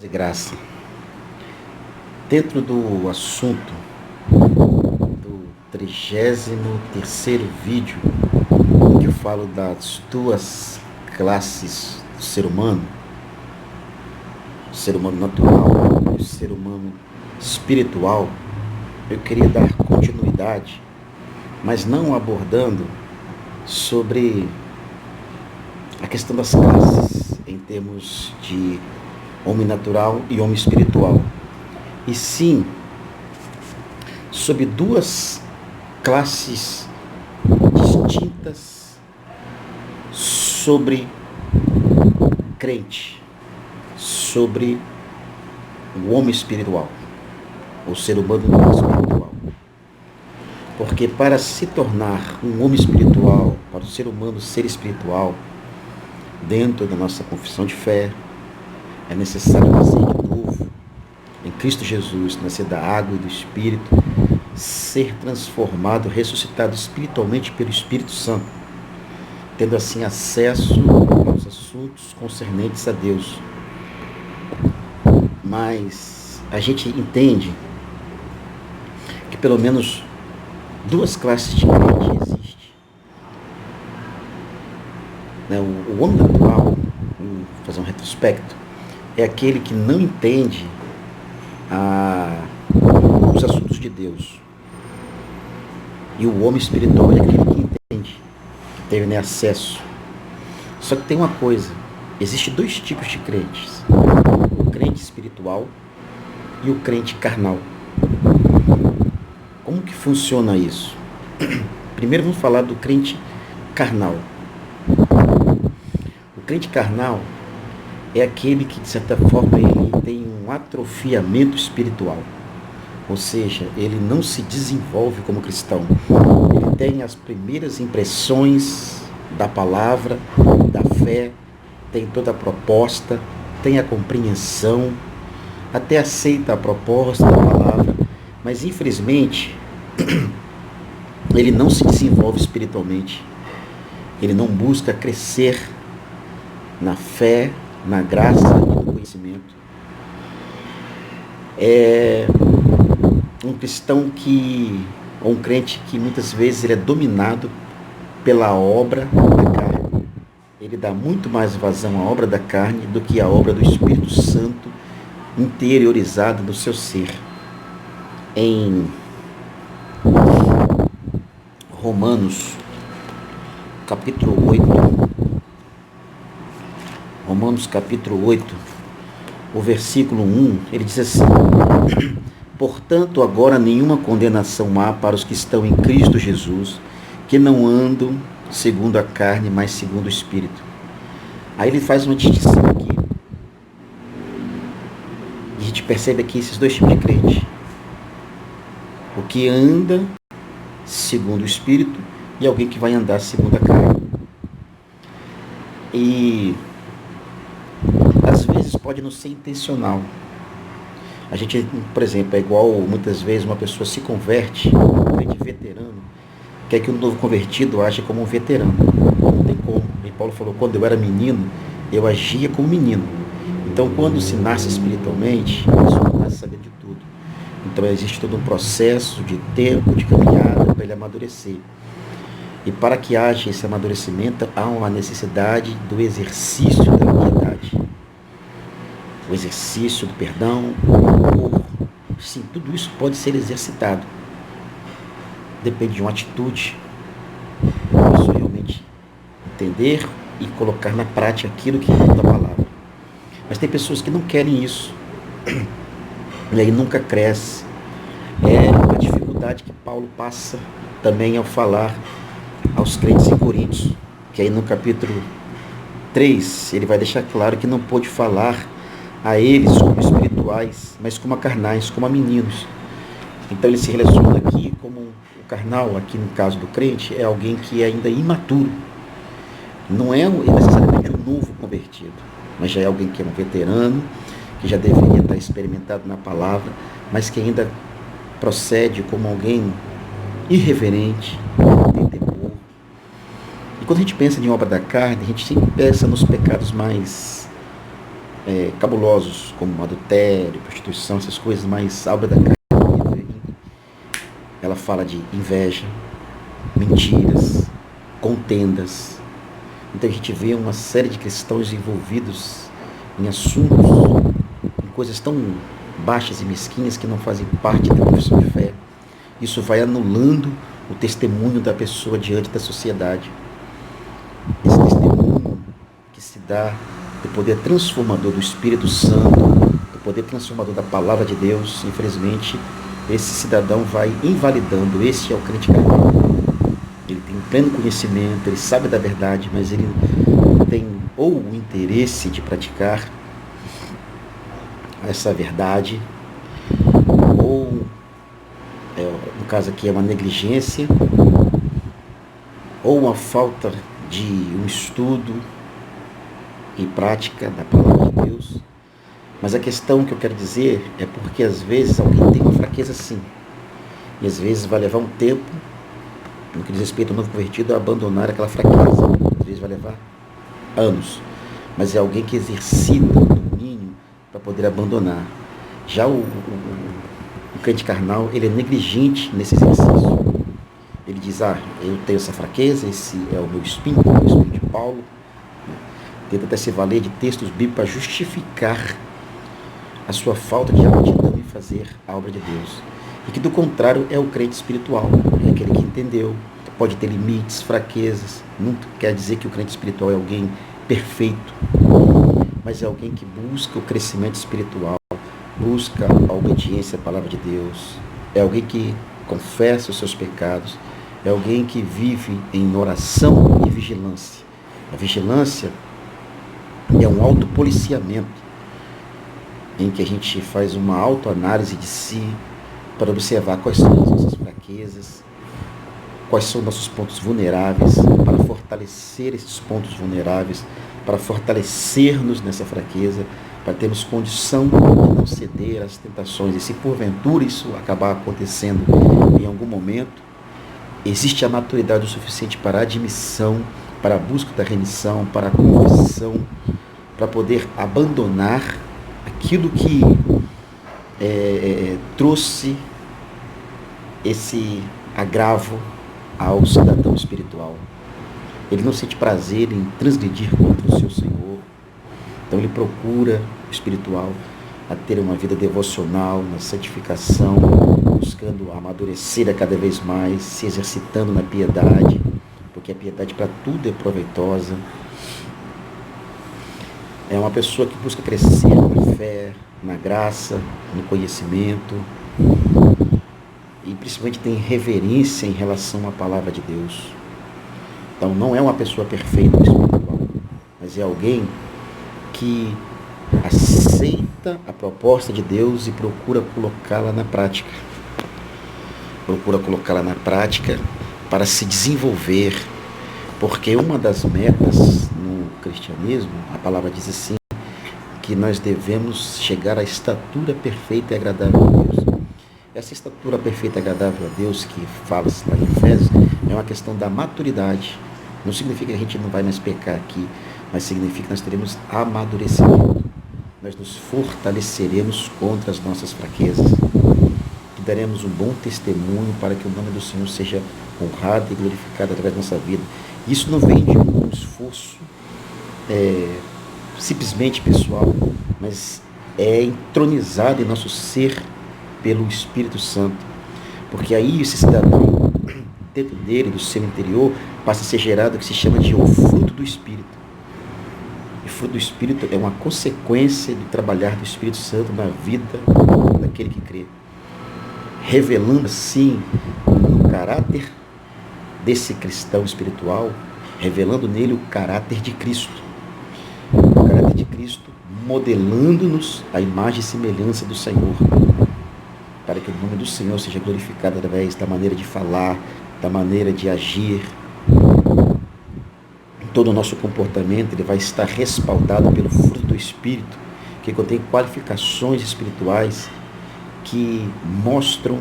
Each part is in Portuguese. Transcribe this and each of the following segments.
De graça. Dentro do assunto do 33º vídeo, em que eu falo das duas classes do ser humano, o ser humano natural e o ser humano espiritual, eu queria dar continuidade, mas não abordando sobre a questão das classes em termos de homem natural e homem espiritual, e sim sobre duas classes distintas sobre crente, sobre o homem espiritual, o ser humano espiritual. Porque para se tornar um homem espiritual, para o ser humano ser espiritual, dentro da nossa confissão de fé, é necessário nascer de novo em Cristo Jesus, nascer da água e do Espírito, ser transformado, ressuscitado espiritualmente pelo Espírito Santo, tendo assim acesso aos assuntos concernentes a Deus. Mas a gente entende que pelo menos duas classes de crente existem. O homem natural, vamos fazer um retrospecto, é aquele que não entende os assuntos de Deus. E o homem espiritual é aquele que entende, que tem acesso. Só que tem uma coisa, existem dois tipos de crentes: o crente espiritual e o crente carnal. Como que funciona isso? Primeiro vamos falar do crente carnal. O crente carnal é aquele que, de certa forma, ele tem um atrofiamento espiritual. Ou seja, ele não se desenvolve como cristão. Ele tem as primeiras impressões da palavra, da fé, tem toda a proposta, tem a compreensão, até aceita a proposta da palavra, mas infelizmente ele não se desenvolve espiritualmente. Ele não busca crescer na fé, na graça e no conhecimento. É um cristão ou um crente que muitas vezes ele é dominado pela obra da carne. Ele dá muito mais vazão à obra da carne do que à obra do Espírito Santo interiorizada no seu ser. Em Romanos, capítulo 8, o versículo 1, ele diz assim: portanto, agora nenhuma condenação há para os que estão em Cristo Jesus, que não andam segundo a carne, mas segundo o Espírito. Aí ele faz uma distinção aqui. E a gente percebe aqui esses dois tipos de crente: o que anda segundo o Espírito e alguém que vai andar segundo a carne. E às vezes pode não ser intencional. A gente, por exemplo, é igual muitas vezes uma pessoa se converte, um crente veterano, quer que o novo convertido age como um veterano. Não tem como. E Paulo falou: quando eu era menino, eu agia como menino. Então, quando se nasce espiritualmente, a pessoa nasce sabendo de tudo. Então, existe todo um processo de tempo, de caminhada, para ele amadurecer. E para que haja esse amadurecimento, há uma necessidade do exercício da piedade. O exercício do perdão, o amor. Sim, tudo isso pode ser exercitado. Depende de uma atitude. A pessoa realmente entender e colocar na prática aquilo que é da palavra. Mas tem pessoas que não querem isso. E aí nunca cresce. É uma dificuldade que Paulo passa também ao falar aos crentes em Coríntios, que aí no capítulo 3 ele vai deixar claro que não pôde falar a eles como espirituais, mas como a carnais, como a meninos. Então ele se relaciona aqui como o carnal, aqui no caso do crente, é alguém que é ainda imaturo. Não é necessariamente um novo convertido, mas já é alguém que é um veterano, que já deveria estar experimentado na palavra, mas que ainda procede como alguém irreverente, tem temor. E quando a gente pensa em obra da carne, a gente sempre pensa nos pecados mais cabulosos, como adultério, prostituição, essas coisas, mas a obra da carne, ela fala de inveja, mentiras, contendas. Então a gente vê uma série de cristãos envolvidos em assuntos, em coisas tão baixas e mesquinhas que não fazem parte da profissão de fé. Isso vai anulando o testemunho da pessoa diante da sociedade. Esse testemunho que se dá do poder transformador do Espírito Santo, do poder transformador da Palavra de Deus, infelizmente, esse cidadão vai invalidando. Esse é o crente carnal. Ele tem pleno conhecimento, ele sabe da verdade, mas ele tem ou o interesse de praticar essa verdade, ou, no caso aqui, é uma negligência, ou uma falta de um estudo e prática da Palavra de Deus. Mas a questão que eu quero dizer é porque às vezes alguém tem uma fraqueza sim, e às vezes vai levar um tempo, no que diz respeito ao novo convertido, a abandonar aquela fraqueza. Às vezes vai levar anos, mas é alguém que exercita o domínio para poder abandonar. Já o crente carnal, ele é negligente nesse exercício. Ele diz, eu tenho essa fraqueza, esse é o meu espírito de Paulo. Tenta até se valer de textos bíblicos para justificar a sua falta de aptidão em fazer a obra de Deus. E que do contrário é o crente espiritual, é aquele que entendeu, pode ter limites, fraquezas. Não quer dizer que o crente espiritual é alguém perfeito, mas é alguém que busca o crescimento espiritual, busca a obediência à palavra de Deus, é alguém que confessa os seus pecados, é alguém que vive em oração e vigilância. A vigilância é um autopoliciamento, em que a gente faz uma autoanálise de si, para observar quais são as nossas fraquezas, quais são nossos pontos vulneráveis, para fortalecer esses pontos vulneráveis, para fortalecer-nos nessa fraqueza, para termos condição de não ceder às tentações. E se porventura isso acabar acontecendo em algum momento, existe a maturidade o suficiente para a admissão, para a busca da remissão, para a confissão, para poder abandonar aquilo que trouxe esse agravo ao cidadão espiritual. Ele não sente prazer em transgredir contra o seu Senhor. Então ele procura o espiritual a ter uma vida devocional, na santificação, buscando amadurecer a cada vez mais, se exercitando na piedade, porque a piedade para tudo é proveitosa. É uma pessoa que busca crescer na fé, na graça, no conhecimento, e principalmente tem reverência em relação à palavra de Deus. Então não é uma pessoa perfeita espiritual, mas é alguém que aceita a proposta de Deus e procura colocá-la na prática. Procura colocá-la na prática para se desenvolver, porque uma das metas no cristianismo, a palavra diz assim, que nós devemos chegar à estatura perfeita e agradável a Deus. Essa estatura perfeita e agradável a Deus, que fala-se lá em Efésios, é uma questão da maturidade. Não significa que a gente não vai mais pecar aqui, mas significa que nós teremos amadurecimento. Nós nos fortaleceremos contra as nossas fraquezas. E daremos um bom testemunho para que o nome do Senhor seja honrado e glorificado através da nossa vida. Isso não vem de um esforço simplesmente pessoal, mas é entronizado em nosso ser pelo Espírito Santo. Porque aí esse cidadão, dentro dele, do seu interior, passa a ser gerado o que se chama de o fruto do Espírito. E o fruto do Espírito é uma consequência do trabalhar do Espírito Santo na vida daquele que crê. Revelando assim o caráter desse cristão espiritual, revelando nele o caráter de Cristo. O caráter de Cristo, modelando-nos a imagem e semelhança do Senhor, para que o nome do Senhor seja glorificado através da maneira de falar, da maneira de agir. Todo o nosso comportamento ele vai estar respaldado pelo fruto do Espírito, que contém qualificações espirituais que mostram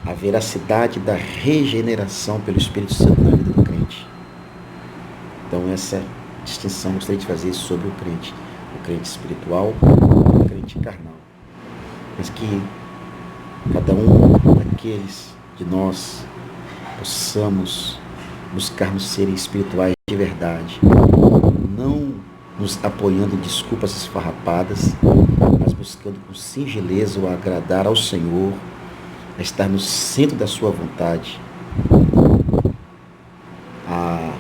a veracidade da regeneração pelo Espírito Santo na vida do crente. Então essa distinção eu gostaria de fazer sobre o crente. o crente espiritual e o crente carnal. Mas que cada um daqueles de nós possamos buscar-nos serem espirituais de verdade, não nos apoiando em desculpas esfarrapadas, mas buscando com singeleza o agradar ao Senhor, a estar no centro da sua vontade, a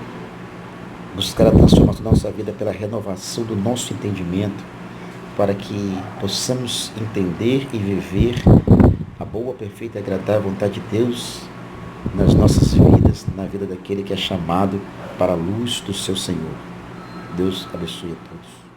buscar a transformação da nossa vida pela renovação do nosso entendimento, para que possamos entender e viver a boa, perfeita e agradável vontade de Deus nas nossas vidas, na vida daquele que é chamado para a luz do seu Senhor. Deus abençoe a todos.